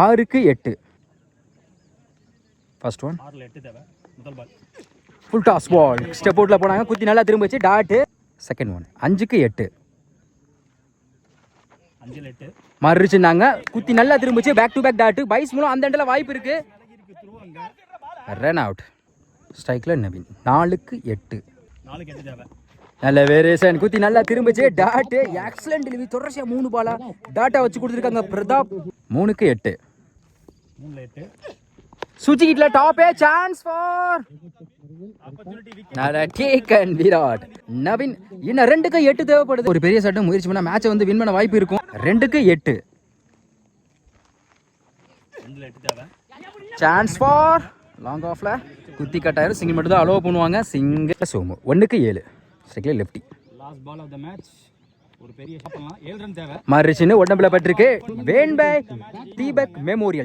6க்கு 8. First one 6ல 8 தேவை. முதல் ball full toss ball. Step அவுட்ல போனாங்க, குத்தி நல்லா திரும்பிச்சு, டாட். செகண்ட் ஒன் 5க்கு 8. 5ல 8 மாறிச்சுனாங்க, குத்தி நல்லா திரும்பிச்சு, back to back dot. Byes மூலம் அந்த எண்டில் வாய்ப்பு இருக்கு. Run out. ஸ்ட்ரைக்ல நவீன். 4க்கு 8. 4க்கு 8 தேவை. நல்ல வேரியேஷன், குத்தி நல்லா திரும்பிச்சு, டாட். Excellent delivery. தொடர்ச்சியா 3 பாலா டாட்டா வச்சு கொடுத்துருக்காங்க பிரதாப். 3க்கு 8. 3ல 8 சுஜிகிட்ல top chance for taken Virat. Naveen இன்னும் 2க்கு 8 தேவைப்படுது. ஒரு பெரிய சட்டம் முயற்சி பண்ணா மேட்சை வந்து வின் பண்ண வாய்ப்பு இருக்கும். 2க்கு 8. 2ல 8 தேவை. சான்ஸ் ஃபார் லாங் ஆஃப்ல குத்தி கட்டாயிரம். சிங்கிள் மட்டும் தான் அலோவ் பண்ணுவாங்க. சிங்கிள் சோமு. 1க்கு 7. ஸ்ட்ரைக்ல lefty. Last ball of the match. ஒரு பெரிய ஷாட் பண்ணலாம். 7 ரன் தேவை. மாறிச்சுன்னு உடம்புல பட்டிருக்கு. Won by Deepak memorial.